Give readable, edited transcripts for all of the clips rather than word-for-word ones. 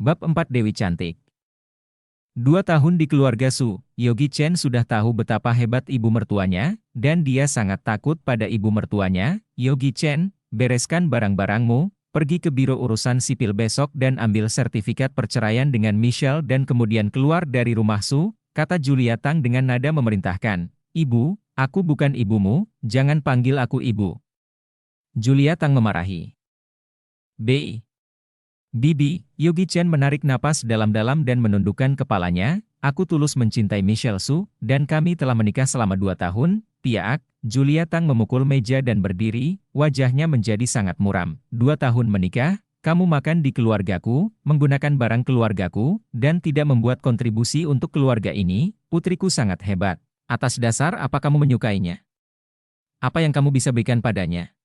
Bab 4 Dewi Cantik. 2 tahun di keluarga Su, Yogi Chen sudah tahu betapa hebat ibu mertuanya, dan dia sangat takut pada ibu mertuanya. Yogi Chen, bereskan barang-barangmu, pergi ke biro urusan sipil besok dan ambil sertifikat perceraian dengan Michelle dan kemudian keluar dari rumah Su, kata Julia Tang dengan nada memerintahkan. Ibu, aku bukan ibumu, jangan panggil aku ibu. Julia Tang memarahi. Bibi, Yogi Chen menarik napas dalam-dalam dan menundukkan kepalanya. Aku tulus mencintai Michelle Su, dan kami telah menikah selama 2 tahun, Tiaak. Julia Tang memukul meja dan berdiri, wajahnya menjadi sangat muram. 2 tahun menikah, kamu makan di keluargaku, menggunakan barang keluargaku, dan tidak membuat kontribusi untuk keluarga ini. Putriku sangat hebat. Atas dasar apa kamu menyukainya? Apa yang kamu bisa berikan padanya?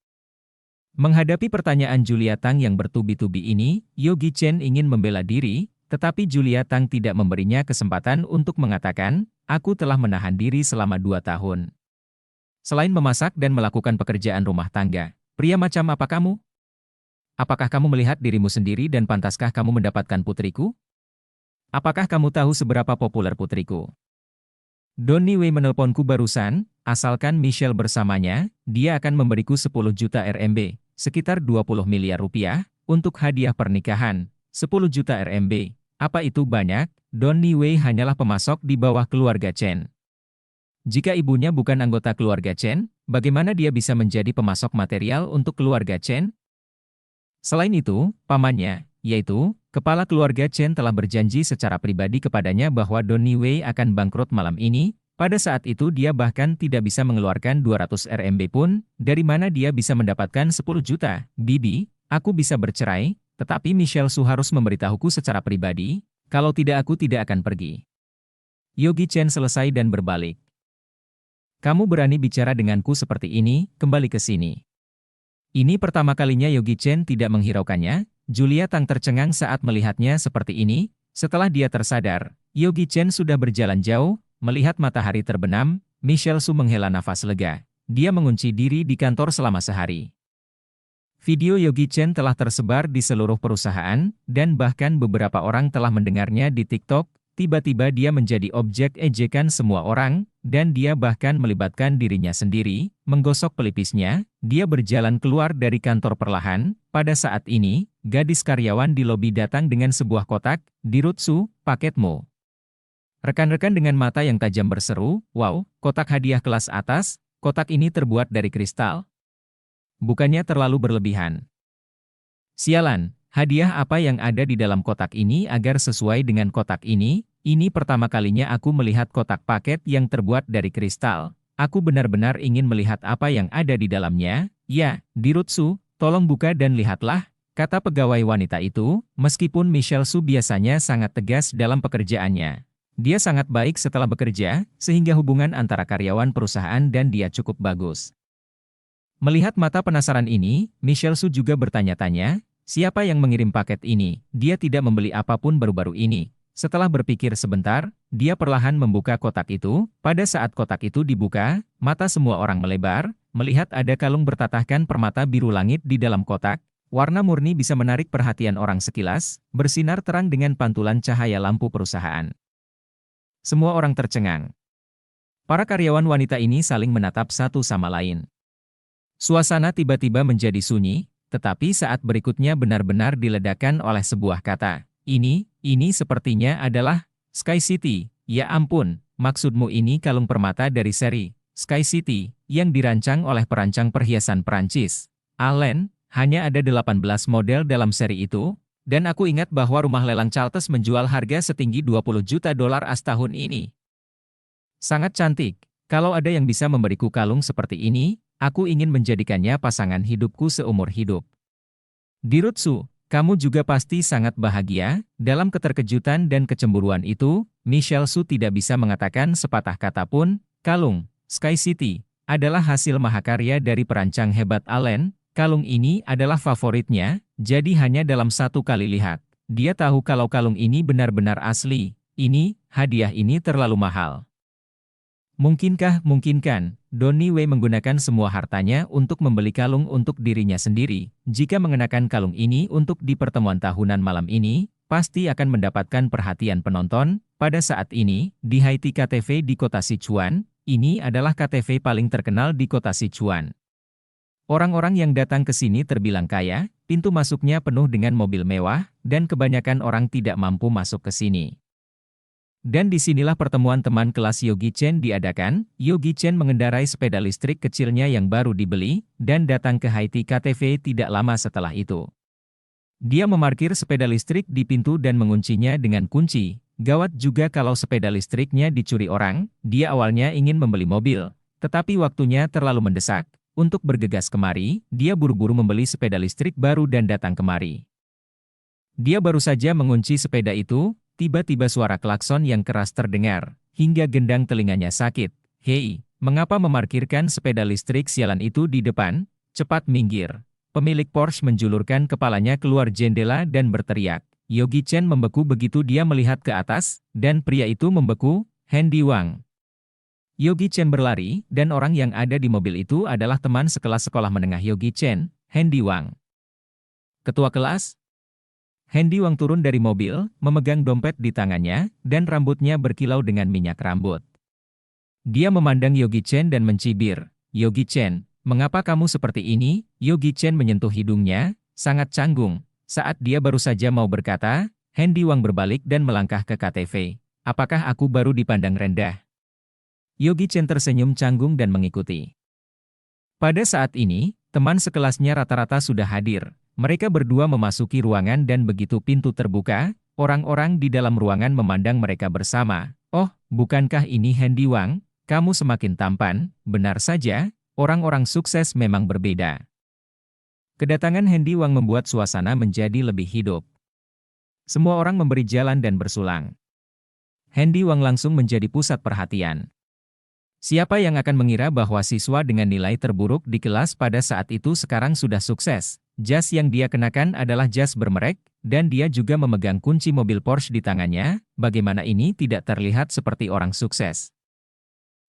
Menghadapi pertanyaan Julia Tang yang bertubi-tubi ini, Yogi Chen ingin membela diri, tetapi Julia Tang tidak memberinya kesempatan untuk mengatakan, aku telah menahan diri selama 2 tahun. Selain memasak dan melakukan pekerjaan rumah tangga, pria macam apa kamu? Apakah kamu melihat dirimu sendiri dan pantaskah kamu mendapatkan putriku? Apakah kamu tahu seberapa populer putriku? Donnie Wei menelponku barusan, asalkan Michelle bersamanya, dia akan memberiku 10 juta RMB. Sekitar 20 miliar rupiah, untuk hadiah pernikahan. 10 juta RMB. Apa itu banyak? Donnie Wei hanyalah pemasok di bawah keluarga Chen. Jika ibunya bukan anggota keluarga Chen, bagaimana dia bisa menjadi pemasok material untuk keluarga Chen? Selain itu, pamannya, yaitu, kepala keluarga Chen telah berjanji secara pribadi kepadanya bahwa Donnie Wei akan bangkrut malam ini. Pada saat itu dia bahkan tidak bisa mengeluarkan 200 RMB pun, dari mana dia bisa mendapatkan 10 juta. Bibi, aku bisa bercerai, tetapi Michelle Su harus memberitahuku secara pribadi, kalau tidak aku tidak akan pergi. Yogi Chen selesai dan berbalik. Kamu berani bicara denganku seperti ini, kembali ke sini. Ini pertama kalinya Yogi Chen tidak menghiraukannya. Julia Tang tercengang saat melihatnya seperti ini. Setelah dia tersadar, Yogi Chen sudah berjalan jauh. Melihat matahari terbenam, Michelle Su menghela nafas lega. Dia mengunci diri di kantor selama sehari. Video Yogi Chen telah tersebar di seluruh perusahaan, dan bahkan beberapa orang telah mendengarnya di TikTok. Tiba-tiba dia menjadi objek ejekan semua orang, dan dia bahkan melibatkan dirinya sendiri, menggosok pelipisnya. Dia berjalan keluar dari kantor perlahan. Pada saat ini, gadis karyawan di lobi datang dengan sebuah kotak. Dirut Su, paketmu. Rekan-rekan dengan mata yang tajam berseru, wow, kotak hadiah kelas atas, kotak ini terbuat dari kristal. Bukannya terlalu berlebihan. Sialan, hadiah apa yang ada di dalam kotak ini agar sesuai dengan kotak ini? Ini pertama kalinya aku melihat kotak paket yang terbuat dari kristal. Aku benar-benar ingin melihat apa yang ada di dalamnya. Ya, Dirut Su, tolong buka dan lihatlah, kata pegawai wanita itu, meskipun Michelle Su biasanya sangat tegas dalam pekerjaannya. Dia sangat baik setelah bekerja, sehingga hubungan antara karyawan perusahaan dan dia cukup bagus. Melihat mata penasaran ini, Michelle Su juga bertanya-tanya, siapa yang mengirim paket ini? Dia tidak membeli apapun baru-baru ini. Setelah berpikir sebentar, dia perlahan membuka kotak itu. Pada saat kotak itu dibuka, mata semua orang melebar, melihat ada kalung bertatahkan permata biru langit di dalam kotak. Warna murni bisa menarik perhatian orang sekilas, bersinar terang dengan pantulan cahaya lampu perusahaan. Semua orang tercengang. Para karyawan wanita ini saling menatap satu sama lain. Suasana tiba-tiba menjadi sunyi, tetapi saat berikutnya benar-benar diledakkan oleh sebuah kata. Ini sepertinya adalah Sky City. Ya ampun, maksudmu ini kalung permata dari seri Sky City yang dirancang oleh perancang perhiasan Perancis. Allen, hanya ada 18 model dalam seri itu. Dan aku ingat bahwa rumah lelang Charles menjual harga setinggi 20 juta dolar as tahun ini. Sangat cantik. Kalau ada yang bisa memberiku kalung seperti ini, aku ingin menjadikannya pasangan hidupku seumur hidup. Dirut Su, kamu juga pasti sangat bahagia. Dalam keterkejutan dan kecemburuan itu, Michelle Su tidak bisa mengatakan sepatah kata pun. Kalung Sky City adalah hasil mahakarya dari perancang hebat Allen. Kalung ini adalah favoritnya, jadi hanya dalam satu kali lihat, dia tahu kalau kalung ini benar-benar asli. Hadiah ini terlalu mahal. Mungkinkan, Donnie Wei menggunakan semua hartanya untuk membeli kalung untuk dirinya sendiri. Jika mengenakan kalung ini untuk di pertemuan tahunan malam ini, pasti akan mendapatkan perhatian penonton. Pada saat ini, di Haiti KTV di kota Sichuan, ini adalah KTV paling terkenal di kota Sichuan. Orang-orang yang datang ke sini terbilang kaya, pintu masuknya penuh dengan mobil mewah, dan kebanyakan orang tidak mampu masuk ke sini. Dan disinilah pertemuan teman kelas Yogi Chen diadakan. Yogi Chen mengendarai sepeda listrik kecilnya yang baru dibeli, dan datang ke Haiti KTV tidak lama setelah itu. Dia memarkir sepeda listrik di pintu dan menguncinya dengan kunci. Gawat juga kalau sepeda listriknya dicuri orang. Dia awalnya ingin membeli mobil, tetapi waktunya terlalu mendesak. Untuk bergegas kemari, dia buru-buru membeli sepeda listrik baru dan datang kemari. Dia baru saja mengunci sepeda itu, tiba-tiba suara klakson yang keras terdengar, hingga gendang telinganya sakit. "Hei, mengapa memarkirkan sepeda listrik sialan itu di depan? Cepat minggir." Pemilik Porsche menjulurkan kepalanya keluar jendela dan berteriak. Yogi Chen membeku begitu dia melihat ke atas, dan pria itu membeku, Hendy Wang. Yogi Chen berlari, dan orang yang ada di mobil itu adalah teman sekelas sekolah menengah Yogi Chen, Hendy Wang. Ketua kelas? Hendy Wang turun dari mobil, memegang dompet di tangannya, dan rambutnya berkilau dengan minyak rambut. Dia memandang Yogi Chen dan mencibir. "Yogi Chen, mengapa kamu seperti ini?" Yogi Chen menyentuh hidungnya, sangat canggung. Saat dia baru saja mau berkata, Hendy Wang berbalik dan melangkah ke KTV. "Apakah aku baru dipandang rendah?" Yogi Chen tersenyum canggung dan mengikuti. Pada saat ini, teman sekelasnya rata-rata sudah hadir. Mereka berdua memasuki ruangan dan begitu pintu terbuka, orang-orang di dalam ruangan memandang mereka bersama. "Oh, bukankah ini Hendy Wang? Kamu semakin tampan." Benar saja, orang-orang sukses memang berbeda. Kedatangan Hendy Wang membuat suasana menjadi lebih hidup. Semua orang memberi jalan dan bersulang. Hendy Wang langsung menjadi pusat perhatian. Siapa yang akan mengira bahwa siswa dengan nilai terburuk di kelas pada saat itu sekarang sudah sukses? Jas yang dia kenakan adalah jas bermerek, dan dia juga memegang kunci mobil Porsche di tangannya. Bagaimana ini tidak terlihat seperti orang sukses?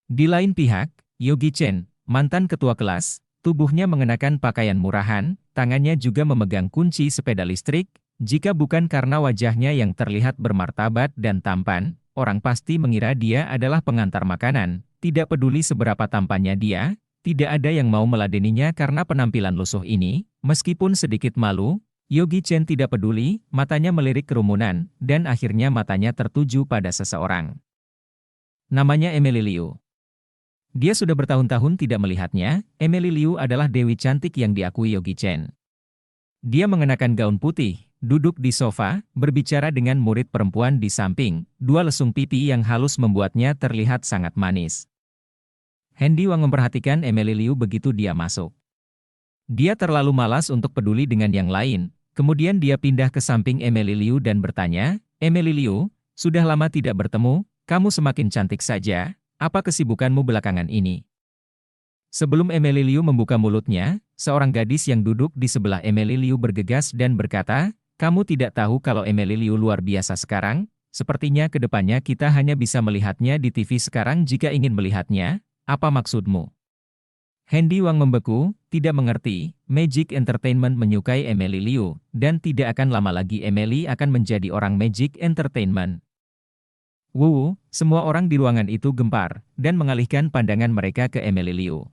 Di lain pihak, Yogi Chen, mantan ketua kelas, tubuhnya mengenakan pakaian murahan, tangannya juga memegang kunci sepeda listrik. Jika bukan karena wajahnya yang terlihat bermartabat dan tampan, orang pasti mengira dia adalah pengantar makanan. Tidak peduli seberapa tampannya dia, tidak ada yang mau meladeninya karena penampilan lusuh ini. Meskipun sedikit malu, Yogi Chen tidak peduli, matanya melirik kerumunan, dan akhirnya matanya tertuju pada seseorang. Namanya Emily Liu. Dia sudah bertahun-tahun tidak melihatnya. Emily Liu adalah dewi cantik yang diakui Yogi Chen. Dia mengenakan gaun putih, duduk di sofa, berbicara dengan murid perempuan di samping. Dua lesung pipi yang halus membuatnya terlihat sangat manis. Hendy Wang memperhatikan Emily Liu begitu dia masuk. Dia terlalu malas untuk peduli dengan yang lain. Kemudian dia pindah ke samping Emily Liu dan bertanya, "Emily Liu, sudah lama tidak bertemu, kamu semakin cantik saja. Apa kesibukanmu belakangan ini?" Sebelum Emily Liu membuka mulutnya, seorang gadis yang duduk di sebelah Emily Liu bergegas dan berkata, "Kamu tidak tahu kalau Emily Liu luar biasa sekarang? Sepertinya ke depannya kita hanya bisa melihatnya di TV sekarang jika ingin melihatnya. Apa maksudmu?" Hendy Wang membeku, tidak mengerti. Magic Entertainment menyukai Emily Liu, dan tidak akan lama lagi Emily akan menjadi orang Magic Entertainment. Semua orang di ruangan itu gempar, dan mengalihkan pandangan mereka ke Emily Liu.